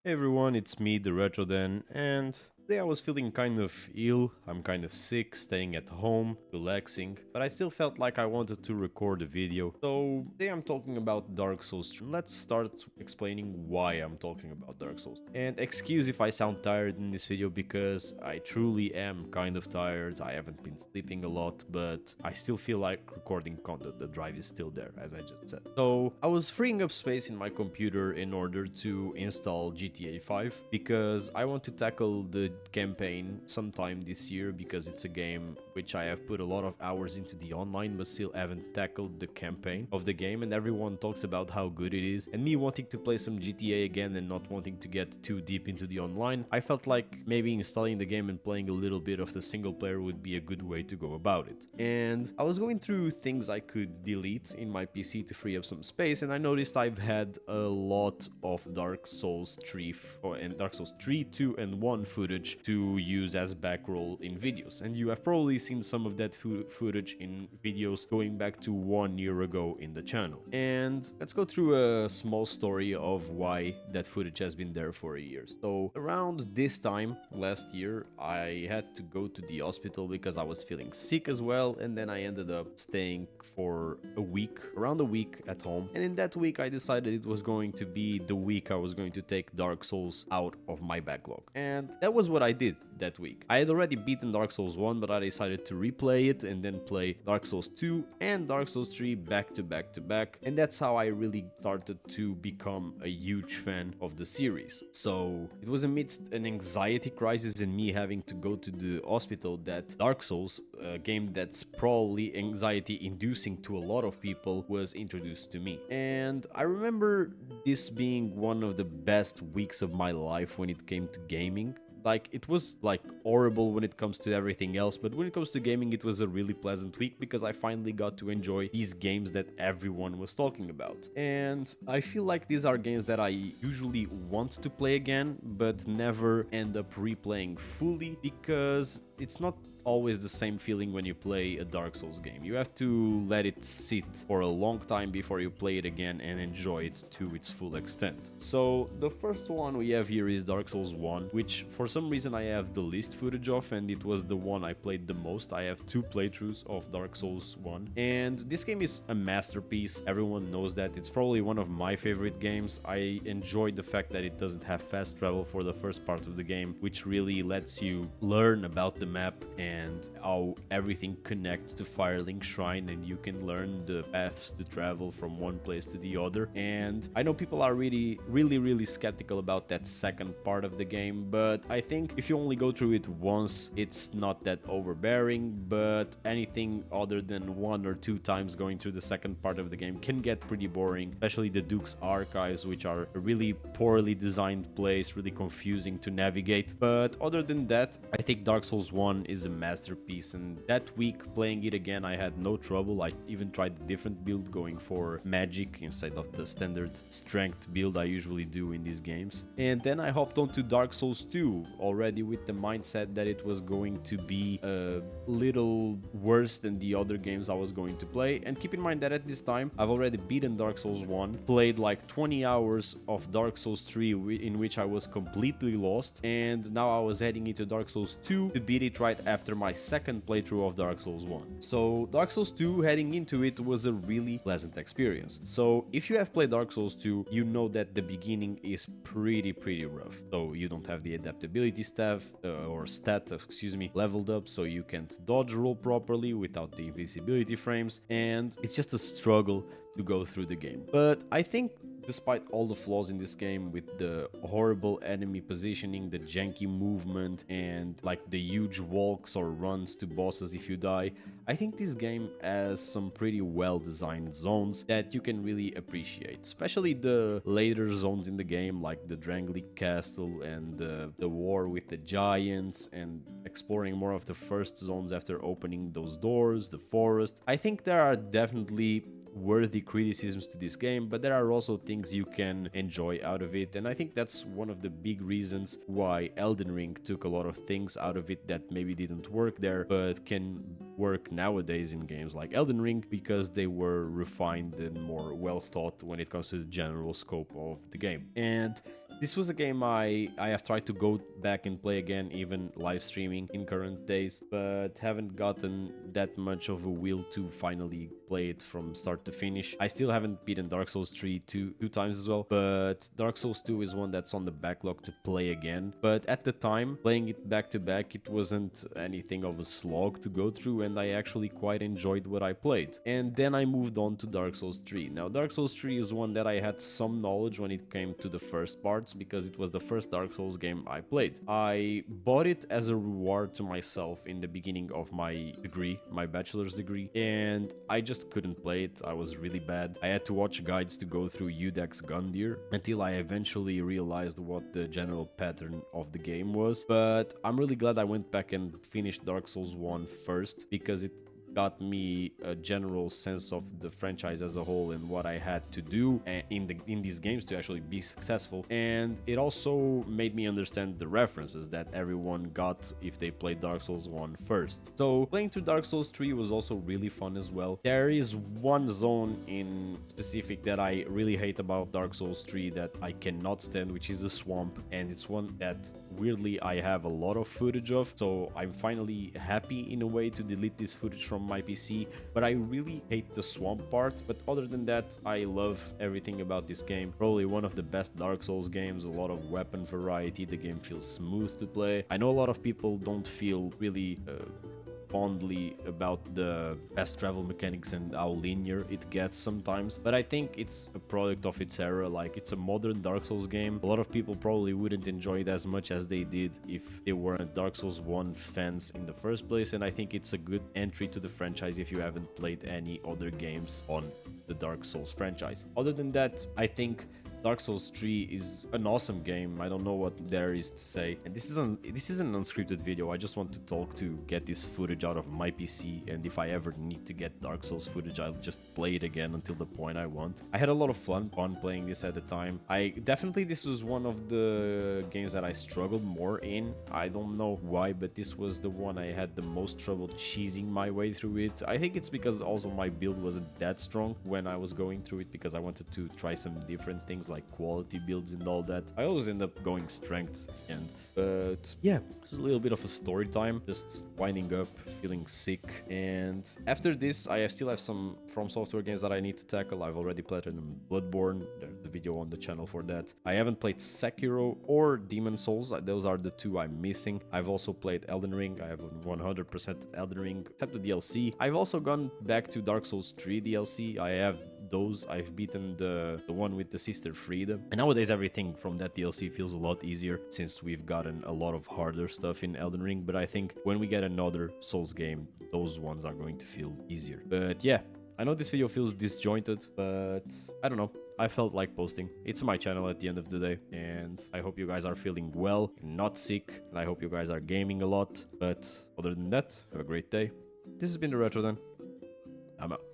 Hey everyone, it's me, the Retro Den, and today I was feeling kind of ill. I'm kind of sick, staying at home, relaxing, but I still felt like I wanted to record a video. So today I'm talking about Dark Souls 3. Let's start explaining why I'm talking about Dark Souls. And excuse if I sound tired in this video because I truly am kind of tired. I haven't been sleeping a lot, but I still feel like recording content. The drive is still there, as I just said. So I was freeing up space in my computer in order to install GTA 5 because I want to tackle the campaign sometime this year because it's a game which I have put a lot of hours into the online but still haven't tackled the campaign of the game, and everyone talks about how good it is, and me wanting to play some GTA again and not wanting to get too deep into the online, I felt like maybe installing the game and playing a little bit of the single player would be a good way to go about it. And I was going through things I could delete in my PC to free up some space, and I noticed I've had a lot of Dark Souls 3 and Dark Souls 3, 2 and 1 footage to use as backroll in videos, and you have probably seen some of that footage in videos going back to 1 year ago in the channel. And let's go through a small story of why that footage has been there for a year. So around this time last year, I had to go to the hospital because I was feeling sick as well, and then I ended up staying for around a week at home, and in that week I decided it was going to be the week I was going to take Dark Souls out of my backlog, and that was what I did that week. I had already beaten Dark Souls 1, but I decided to replay it and then play Dark Souls 2 and Dark Souls 3 back to back to back, and that's how I really started to become a huge fan of the series. So it was amidst an anxiety crisis and me having to go to the hospital that Dark Souls, a game that's probably anxiety inducing to a lot of people, was introduced to me. And I remember this being one of the best weeks of my life when it came to gaming. Like, it was like horrible when it comes to everything else, but when it comes to gaming, it was a really pleasant week because I finally got to enjoy these games that everyone was talking about. And I feel like these are games that I usually want to play again, but never end up replaying fully because it's not always the same feeling when you play a Dark Souls game. You have to let it sit for a long time before you play it again and enjoy it to its full extent. So the first one we have here is Dark Souls 1, which for some reason I have the least footage of, and it was the one I played the most. I have 2 playthroughs of Dark Souls 1, and this game is a masterpiece. Everyone knows that. It's probably one of my favorite games. I enjoyed the fact that it doesn't have fast travel for the first part of the game, which really lets you learn about the map and how everything connects to Firelink Shrine, and you can learn the paths to travel from one place to the other. And I know people are really skeptical about that second part of the game, but I think if you only go through it once, it's not that overbearing, but anything other than 1 or 2 times going through the second part of the game can get pretty boring, especially the Duke's Archives, which are a really poorly designed place, really confusing to navigate. But other than that, I think Dark Souls 1 is a masterpiece, and that week playing it again I had no trouble. I even tried a different build, going for magic instead of the standard strength build I usually do in these games. And then I hopped onto Dark Souls 2 already with the mindset that it was going to be a little worse than the other games I was going to play. And keep in mind that at this time I've already beaten Dark Souls 1, played like 20 hours of Dark Souls 3 in which I was completely lost, and now I was heading into Dark Souls 2 to beat it right after my second playthrough of Dark Souls 1. So Dark Souls 2, heading into it, was a really pleasant experience. So if you have played Dark Souls 2, you know that the beginning is pretty rough. So you don't have the adaptability stat leveled up, so you can't dodge roll properly without the invisibility frames, and it's just a struggle to go through the game. But I think despite all the flaws in this game, with the horrible enemy positioning, the janky movement, and like the huge walks or runs to bosses if you die, I think this game has some pretty well designed zones that you can really appreciate, especially the later zones in the game, like the Drangleic Castle and the war with the giants, and exploring more of the first zones after opening those doors, the forest. I think there are definitely worthy criticisms to this game, but there are also things you can enjoy out of it, and I think that's one of the big reasons why Elden Ring took a lot of things out of it that maybe didn't work there but can work nowadays in games like Elden Ring, because they were refined and more well thought when it comes to the general scope of the game. And This was a game I have tried to go back and play again, even live streaming in current days, but haven't gotten that much of a will to finally play it from start to finish. I still haven't beaten Dark Souls 3 two times as well, but Dark Souls 2 is one that's on the backlog to play again. But at the time, playing it back to back, it wasn't anything of a slog to go through, and I actually quite enjoyed what I played. And then I moved on to Dark Souls 3. Now, Dark Souls 3 is one that I had some knowledge when it came to the first parts, because it was the first Dark Souls game I played. I bought it as a reward to myself in the beginning of my degree, my bachelor's degree, and I just couldn't play it. I was really bad. I had to watch guides to go through Udex Gundyr until I eventually realized what the general pattern of the game was. But I'm really glad I went back and finished Dark Souls 1 first, because it got me a general sense of the franchise as a whole and what I had to do in these games to actually be successful. And it also made me understand the references that everyone got if they played Dark Souls 1 first. So playing through Dark Souls 3 was also really fun as well. There is one zone in specific that I really hate about Dark Souls 3 that I cannot stand, which is the swamp, and it's one that weirdly I have a lot of footage of, so I'm finally happy in a way to delete this footage from my PC. But I really hate the swamp part. But other than that, I love everything about this game. Probably one of the best Dark Souls games. A lot of weapon variety. The game feels smooth to play. I know a lot of people don't feel really fondly about the fast travel mechanics and how linear it gets sometimes, but I think it's a product of its era. Like, it's a modern Dark Souls game. A lot of people probably wouldn't enjoy it as much as they did if they weren't Dark Souls 1 fans in the first place, and I think it's a good entry to the franchise if you haven't played any other games on the Dark Souls franchise. Other than that, I think Dark Souls 3 is an awesome game. I don't know what there is to say. And this is an unscripted video. I just want to talk to get this footage out of my PC, and if I ever need to get Dark Souls footage, I'll just play it again until the point I want. I had a lot of fun playing this at the time. This was one of the games that I struggled more in. I don't know why, but this was the one I had the most trouble cheesing my way through it. I think it's because also my build wasn't that strong when I was going through it, because I wanted to try some different things like quality builds and all that. I always end up going strength, but yeah, it was a little bit of a story time, just winding up, feeling sick. And after this, I still have some From Software games that I need to tackle. I've already platinum Bloodborne. There's the video on the channel for that. I haven't played Sekiro or Demon Souls. Those are the two I'm missing. I've also played Elden Ring. I have 100% Elden Ring, except the DLC. I've also gone back to Dark Souls 3 DLC. I have those. I've beaten the one with the sister Frida, and nowadays everything from that DLC feels a lot easier since we've gotten a lot of harder stuff in Elden Ring. But I think when we get another Souls game, those ones are going to feel easier. But yeah, I know this video feels disjointed, but I don't know, I felt like posting. It's my channel at the end of the day, and I hope you guys are feeling well and not sick, and I hope you guys are gaming a lot. But other than that, have a great day. This has been the Retro Den. I'm out.